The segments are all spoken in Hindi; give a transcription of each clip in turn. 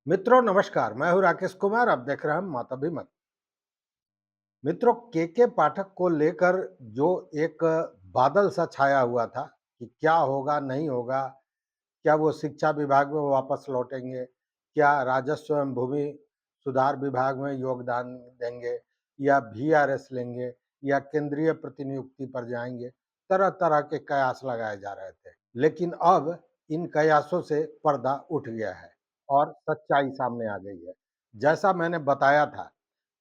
मित्रों नमस्कार, मैं हूं राकेश कुमार। आप देख रहे हैं माता भीमत। मित्रों, के पाठक को लेकर जो एक बादल सा छाया हुआ था कि क्या होगा नहीं होगा, क्या वो शिक्षा विभाग में वापस लौटेंगे, क्या राजस्व एवं भूमि सुधार विभाग में योगदान देंगे, या वीआरएस लेंगे, या केंद्रीय प्रतिनियुक्ति पर जाएंगे। तरह तरह के कयास लगाए जा रहे थे, लेकिन अब इन कयासों से पर्दा उठ गया है और सच्चाई सामने आ गई है। जैसा मैंने बताया था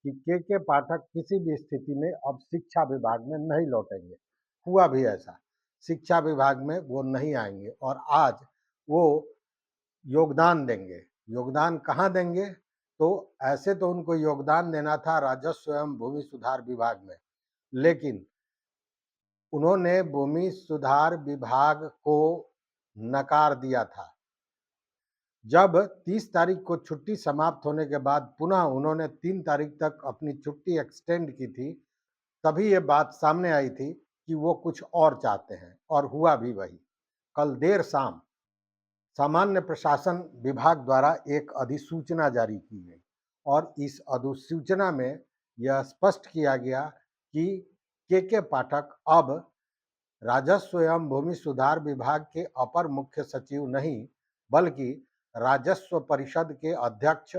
कि के पाठक किसी भी स्थिति में अब शिक्षा विभाग में नहीं लौटेंगे। हुआ भी ऐसा। शिक्षा विभाग में वो नहीं आएंगे और आज वो योगदान देंगे। योगदान कहाँ देंगे? तो ऐसे तो उनको योगदान देना था राजस्व एवं भूमि सुधार विभाग में, लेकिन उन्होंने भूमि सुधार विभाग को नकार दिया था। जब 30 तारीख को छुट्टी समाप्त होने के बाद पुनः उन्होंने 3 तारीख तक अपनी छुट्टी एक्सटेंड की थी, तभी ये बात सामने आई थी कि वो कुछ और चाहते हैं और हुआ भी वही। कल देर शाम सामान्य प्रशासन विभाग द्वारा एक अधिसूचना जारी की गई और इस अधिसूचना में यह स्पष्ट किया गया कि के पाठक अब राजस्व एवं भूमि सुधार विभाग के अपर मुख्य सचिव नहीं, बल्कि राजस्व परिषद के अध्यक्ष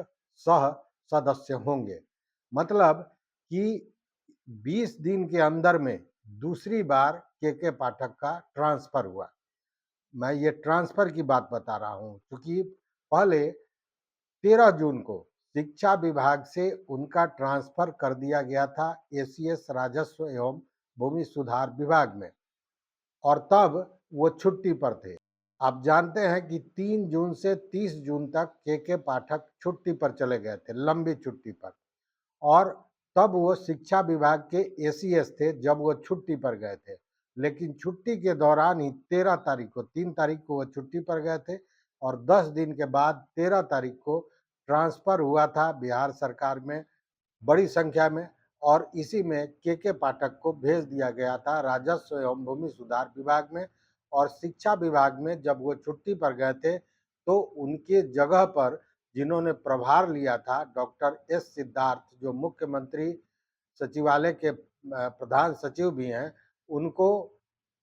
सह सदस्य होंगे। मतलब कि 20 दिन के अंदर में दूसरी बार के पाठक का ट्रांसफर हुआ। मैं ये ट्रांसफर की बात बता रहा हूँ क्योंकि पहले 13 जून को शिक्षा विभाग से उनका ट्रांसफर कर दिया गया था एसीएस राजस्व एवं भूमि सुधार विभाग में, और तब वो छुट्टी पर थे। आप जानते हैं कि 3 जून से 30 जून तक के पाठक छुट्टी पर चले गए थे, लंबी छुट्टी पर। और तब वो शिक्षा विभाग के एसीएस थे जब वो छुट्टी पर गए थे। लेकिन छुट्टी के दौरान ही 13 तारीख को, 3 तारीख को वो छुट्टी पर गए थे और 10 दिन के बाद 13 तारीख को ट्रांसफर हुआ था बिहार सरकार में बड़ी संख्या में, और इसी में के पाठक को भेज दिया गया था राजस्व एवं भूमि सुधार विभाग में। और शिक्षा विभाग में जब वो छुट्टी पर गए थे तो उनके जगह पर जिन्होंने प्रभार लिया था डॉक्टर एस सिद्धार्थ, जो मुख्यमंत्री सचिवालय के प्रधान सचिव भी हैं, उनको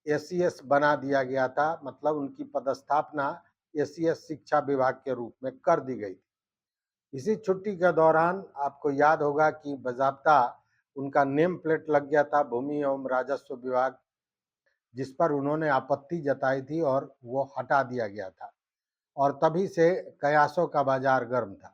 एसीएस बना दिया गया था। मतलब उनकी पदस्थापना एसीएस शिक्षा विभाग के रूप में कर दी गई। इसी छुट्टी के दौरान आपको याद होगा कि बाज़ाब्ता उनका नेम प्लेट लग गया था भूमि एवं राजस्व विभाग, जिस पर उन्होंने आपत्ति जताई थी और वो हटा दिया गया था और तभी से कयासों का बाजार गर्म था।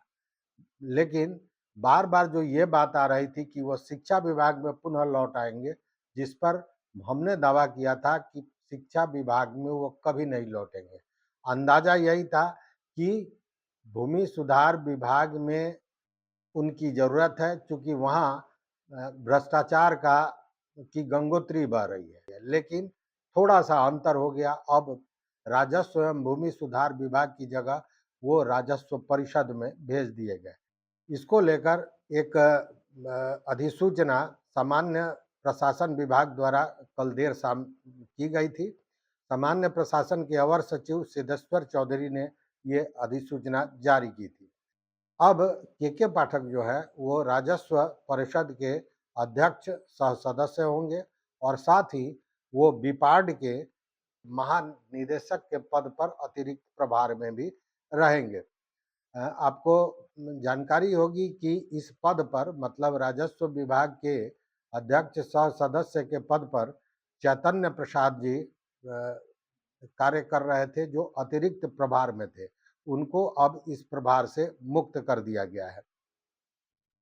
लेकिन बार-बार जो ये बात आ रही थी कि वो शिक्षा विभाग में पुनः लौट आएँगे, जिस पर हमने दावा किया था कि शिक्षा विभाग में वो कभी नहीं लौटेंगे। अंदाज़ा यही था कि भूमि सुधार विभाग में उनकी ज़रूरत है, चूँकि वहाँ भ्रष्टाचार का की गंगोत्री बह रही है। लेकिन थोड़ा-सा अंतर हो गया, अब राजस्व एवं भूमि सुधार विभाग की जगह वो राजस्व परिषद में भेज दिए गए। इसको लेकर एक अधिसूचना सामान्य प्रशासन विभाग द्वारा कल देर शाम की गई थी। सामान्य प्रशासन के अवर सचिव सिद्धेश्वर चौधरी ने ये अधिसूचना जारी की थी। अब के पाठक जो है वो राजस्व परिषद के अध्यक्ष सह सदस्य होंगे और साथ ही वो बिपार्ड के महानिदेशक के पद पर अतिरिक्त प्रभार में भी रहेंगे। आपको जानकारी होगी कि इस पद पर, मतलब राजस्व विभाग के अध्यक्ष सह सदस्य के पद पर चैतन्य प्रसाद जी कार्य कर रहे थे, जो अतिरिक्त प्रभार में थे। उनको अब इस प्रभार से मुक्त कर दिया गया है।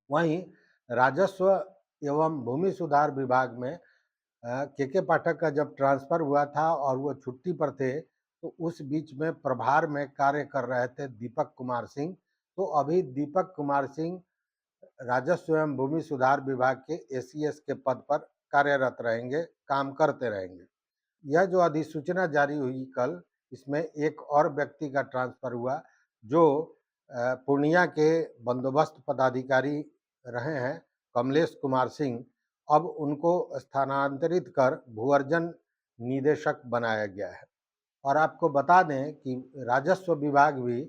वहीं राजस्व एवं भूमि सुधार विभाग में के पाठक का जब ट्रांसफ़र हुआ था और वो छुट्टी पर थे, तो उस बीच में प्रभार में कार्य कर रहे थे दीपक कुमार सिंह। तो अभी दीपक कुमार सिंह राजस्व एवं भूमि सुधार विभाग के एसीएस के पद पर कार्यरत रहेंगे, काम करते रहेंगे। यह जो अधिसूचना जारी हुई कल, इसमें एक और व्यक्ति का ट्रांसफ़र हुआ जो पूर्णिया के बंदोबस्त पदाधिकारी रहे हैं, कमलेश कुमार सिंह। अब उनको स्थानांतरित कर भू-अर्जन निदेशक बनाया गया है। और आपको बता दें कि राजस्व विभाग भी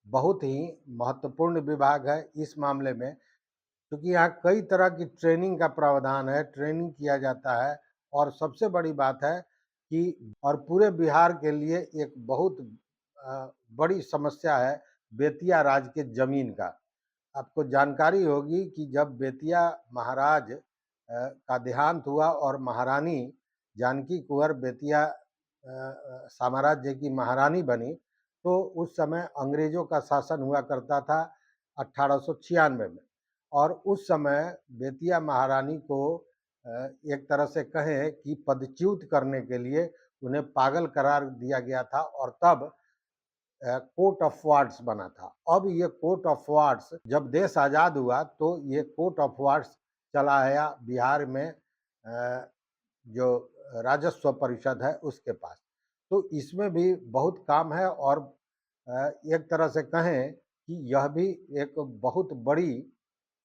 बहुत ही महत्वपूर्ण विभाग है इस मामले में, क्योंकि यहाँ कई तरह की ट्रेनिंग का प्रावधान है, ट्रेनिंग किया जाता है। और सबसे बड़ी बात है कि और पूरे बिहार के लिए एक बहुत बड़ी समस्या है बेतिया राज के ज़मीन का। आपको जानकारी होगी कि जब बेतिया महाराज का देहांत हुआ और महारानी जानकी कुंवर बेतिया साम्राज्य की महारानी बनी, तो उस समय अंग्रेजों का शासन हुआ करता था 1896 में। और उस समय बेतिया महारानी को एक तरह से कहें कि पदच्युत करने के लिए उन्हें पागल करार दिया गया था, और तब कोर्ट ऑफ वार्ड्स बना था। अब ये कोर्ट ऑफ वार्ड्स जब देश आज़ाद हुआ तो ये कोर्ट ऑफ वार्ड्स चला आया बिहार में जो राजस्व परिषद है उसके पास। तो इसमें भी बहुत काम है, और एक तरह से कहें कि यह भी एक बहुत बड़ी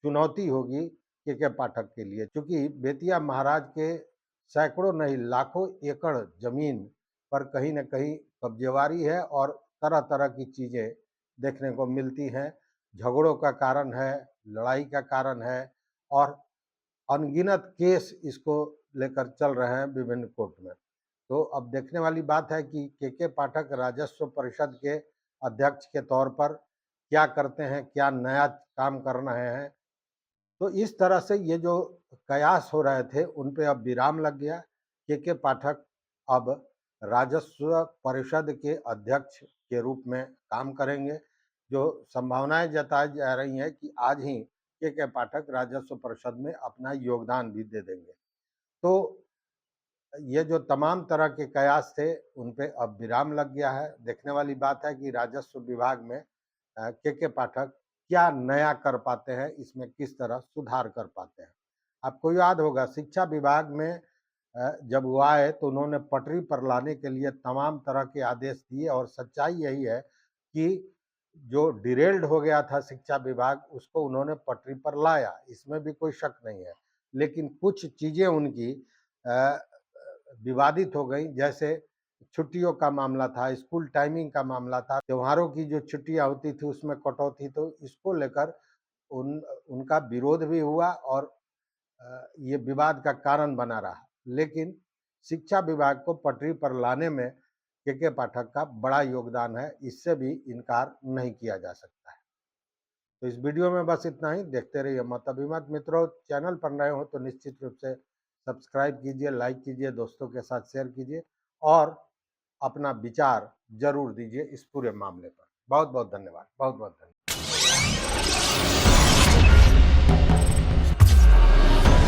चुनौती होगी के पाठक के लिए, क्योंकि बेतिया महाराज के सैकड़ों नहीं लाखों एकड़ जमीन पर कहीं न कहीं कब्जेवारी है, और तरह तरह की चीज़ें देखने को मिलती हैं। झगड़ों का कारण है, लड़ाई का कारण है, और अनगिनत केस इसको लेकर चल रहे हैं विभिन्न कोर्ट में। तो अब देखने वाली बात है कि के पाठक राजस्व परिषद के अध्यक्ष के तौर पर क्या करते हैं, क्या नया काम कर रहे हैं। तो इस तरह से ये जो कयास हो रहे थे उन पे अब विराम लग गया। के पाठक अब राजस्व परिषद के अध्यक्ष के रूप में काम करेंगे। जो संभावनाएं जताई जा रही हैं कि आज ही के पाठक राजस्व परिषद में अपना योगदान भी दे देंगे। तो ये जो तमाम तरह के कयास थे उन पे अब विराम लग गया है। देखने वाली बात है कि राजस्व विभाग में के पाठक क्या नया कर पाते हैं, इसमें किस तरह सुधार कर पाते हैं। आपको याद होगा शिक्षा विभाग में जब वो आए तो उन्होंने पटरी पर लाने के लिए तमाम तरह के आदेश दिए, और सच्चाई यही है कि जो डिरेल्ड हो गया था शिक्षा विभाग उसको उन्होंने पटरी पर लाया, इसमें भी कोई शक नहीं है। लेकिन कुछ चीज़ें उनकी विवादित हो गई, जैसे छुट्टियों का मामला था, स्कूल टाइमिंग का मामला था, त्योहारों की जो छुट्टियां होती थी उसमें कटौती, तो इसको लेकर उनका विरोध भी हुआ, और ये विवाद का कारण बना रहा। लेकिन शिक्षा विभाग को पटरी पर लाने में के पाठक का बड़ा योगदान है, इससे भी इनकार नहीं किया जा सकता है। तो इस वीडियो में बस इतना ही। देखते रहिए मत अभिमत। मित्रों, चैनल पर नए हो तो निश्चित रूप से सब्सक्राइब कीजिए, लाइक कीजिए, दोस्तों के साथ शेयर कीजिए, और अपना विचार जरूर दीजिए इस पूरे मामले पर। बहुत बहुत धन्यवाद, बहुत बहुत धन्यवाद।